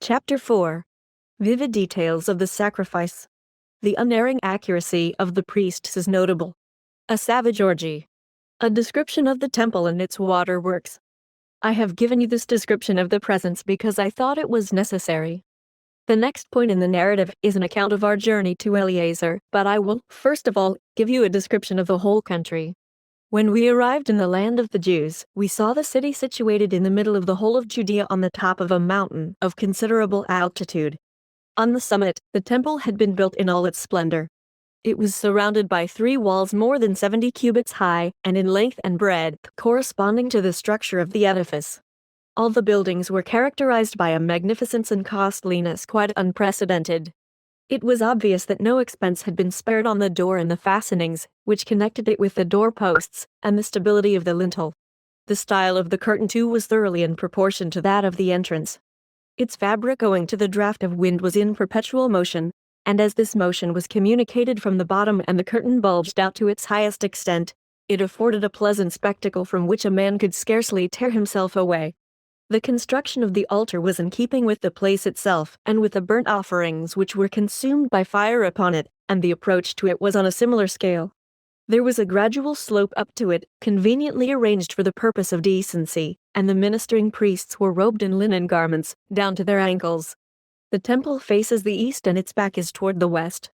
Chapter 4. Vivid details of the sacrifice. The unerring accuracy of the priests is notable. A savage orgy. A description of the temple and its waterworks. I have given you this description of the presence because I thought it was necessary. The next point in the narrative is an account of our journey to Eleazar, but I will, first of all, give you a description of the whole country. When we arrived in the land of the Jews, we saw the city situated in the middle of the whole of Judea on the top of a mountain of considerable altitude. On the summit, the temple had been built in all its splendor. It was surrounded by 3 walls more than 70 cubits high, and in length and breadth, corresponding to the structure of the edifice. All the buildings were characterized by a magnificence and costliness quite unprecedented. It was obvious that no expense had been spared on the door and the fastenings, which connected it with the doorposts, and the stability of the lintel. The style of the curtain too was thoroughly in proportion to that of the entrance. Its fabric, owing to the draught of wind, was in perpetual motion, and as this motion was communicated from the bottom and the curtain bulged out to its highest extent, it afforded a pleasant spectacle from which a man could scarcely tear himself away. The construction of the altar was in keeping with the place itself, and with the burnt offerings which were consumed by fire upon it, and the approach to it was on a similar scale. There was a gradual slope up to it, conveniently arranged for the purpose of decency, and the ministering priests were robed in linen garments, down to their ankles. The temple faces the east and its back is toward the west.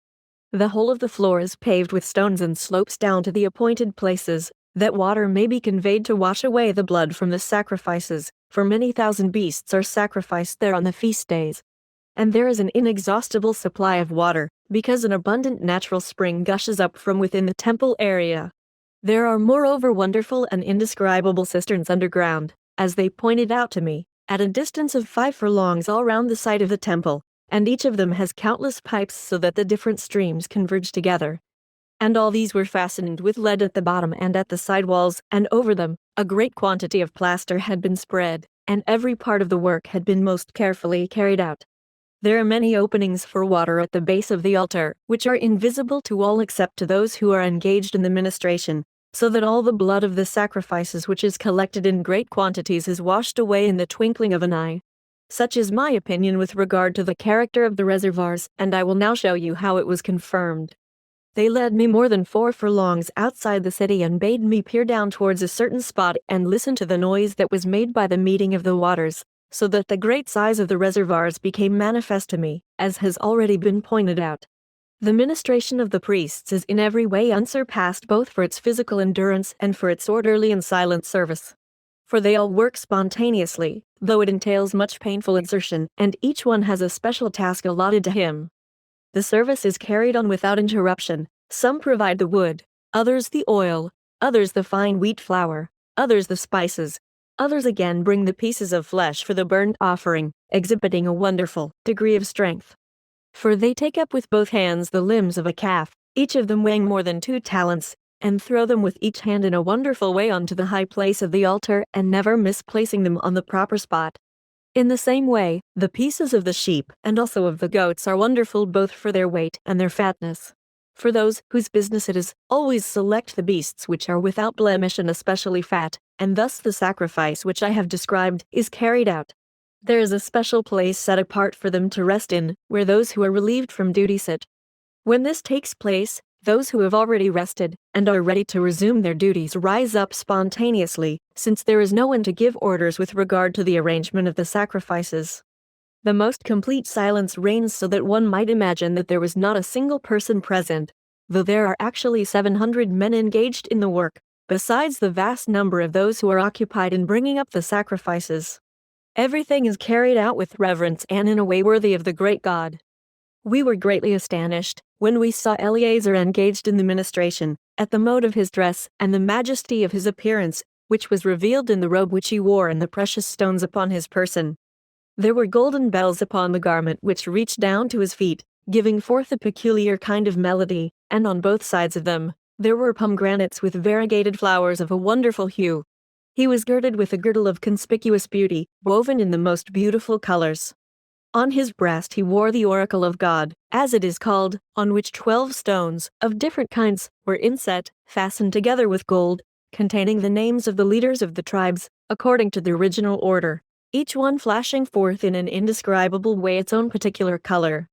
The whole of the floor is paved with stones and slopes down to the appointed places, that water may be conveyed to wash away the blood from the sacrifices, for many thousand beasts are sacrificed there on the feast days. And there is an inexhaustible supply of water, because an abundant natural spring gushes up from within the temple area. There are moreover wonderful and indescribable cisterns underground, as they pointed out to me, at a distance of 5 furlongs all round the site of the temple, and each of them has countless pipes so that the different streams converge together. And all these were fastened with lead at the bottom and at the side walls, and over them, a great quantity of plaster had been spread, and every part of the work had been most carefully carried out. There are many openings for water at the base of the altar, which are invisible to all except to those who are engaged in the ministration, so that all the blood of the sacrifices which is collected in great quantities is washed away in the twinkling of an eye. Such is my opinion with regard to the character of the reservoirs, and I will now show you how it was confirmed. They led me more than 4 furlongs outside the city and bade me peer down towards a certain spot and listen to the noise that was made by the meeting of the waters, so that the great size of the reservoirs became manifest to me, as has already been pointed out. The ministration of the priests is in every way unsurpassed both for its physical endurance and for its orderly and silent service. For they all work spontaneously, though it entails much painful exertion, and each one has a special task allotted to him. The service is carried on without interruption. Some provide the wood, others the oil, others the fine wheat flour, others the spices, others again bring the pieces of flesh for the burnt offering, exhibiting a wonderful degree of strength. For they take up with both hands the limbs of a calf, each of them weighing more than 2 talents, and throw them with each hand in a wonderful way onto the high place of the altar, and never misplacing them on the proper spot. In the same way, the pieces of the sheep and also of the goats are wonderful both for their weight and their fatness. For those whose business it is, always select the beasts which are without blemish and especially fat, and thus the sacrifice which I have described is carried out. There is a special place set apart for them to rest in, where those who are relieved from duty sit. When this takes place, those who have already rested, and are ready to resume their duties rise up spontaneously, since there is no one to give orders with regard to the arrangement of the sacrifices. The most complete silence reigns so that one might imagine that there was not a single person present, though there are actually 700 men engaged in the work, besides the vast number of those who are occupied in bringing up the sacrifices. Everything is carried out with reverence and in a way worthy of the great God. We were greatly astonished, when we saw Eleazar engaged in the ministration, at the mode of his dress and the majesty of his appearance, which was revealed in the robe which he wore and the precious stones upon his person. There were golden bells upon the garment which reached down to his feet, giving forth a peculiar kind of melody, and on both sides of them, there were pomegranates with variegated flowers of a wonderful hue. He was girded with a girdle of conspicuous beauty, woven in the most beautiful colors. On his breast he wore the oracle of God, as it is called, on which 12 stones, of different kinds, were inset, fastened together with gold, containing the names of the leaders of the tribes, according to the original order. each one flashing forth in an indescribable way its own particular color.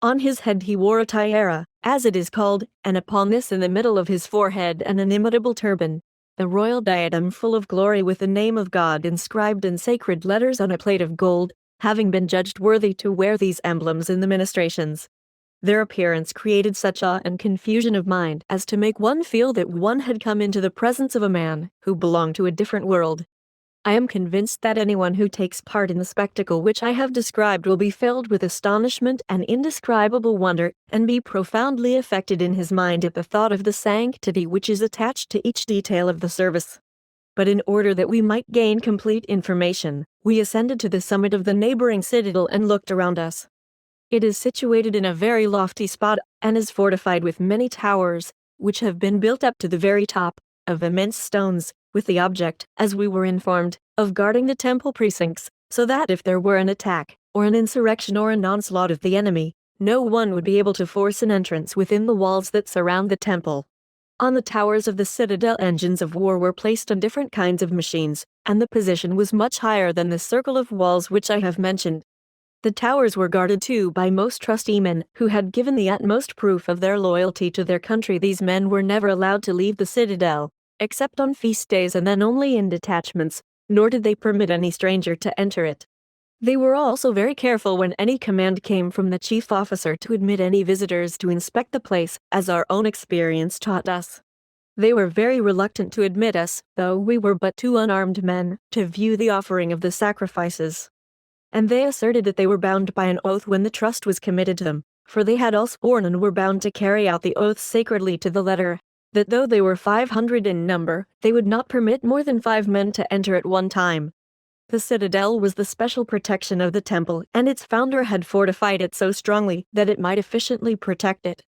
On his head he wore a tiara, as it is called, and upon this in the middle of his forehead an inimitable turban, the royal diadem full of glory with the name of God inscribed in sacred letters on a plate of gold, having been judged worthy to wear these emblems in the ministrations. Their appearance created such awe and confusion of mind as to make one feel that one had come into the presence of a man who belonged to a different world. I am convinced that anyone who takes part in the spectacle which I have described will be filled with astonishment and indescribable wonder, and be profoundly affected in his mind at the thought of the sanctity which is attached to each detail of the service. But in order that we might gain complete information, we ascended to the summit of the neighboring citadel and looked around us. It is situated in a very lofty spot, and is fortified with many towers, which have been built up to the very top, of immense stones, with the object, as we were informed, of guarding the temple precincts, so that if there were an attack, or an insurrection or an onslaught of the enemy, no one would be able to force an entrance within the walls that surround the temple. On the towers of the citadel engines of war were placed on different kinds of machines, and the position was much higher than the circle of walls which I have mentioned. The towers were guarded too by most trusty men, who had given the utmost proof of their loyalty to their country. These men were never allowed to leave the citadel, except on feast days and then only in detachments, nor did they permit any stranger to enter it. They were also very careful when any command came from the chief officer to admit any visitors to inspect the place, as our own experience taught us. They were very reluctant to admit us, though we were but two unarmed men, to view the offering of the sacrifices. And they asserted that they were bound by an oath when the trust was committed to them, for they had all sworn and were bound to carry out the oath sacredly to the letter, that though they were 500 in number, they would not permit more than 5 men to enter at one time. The citadel was the special protection of the temple, and its founder had fortified it so strongly that it might efficiently protect it.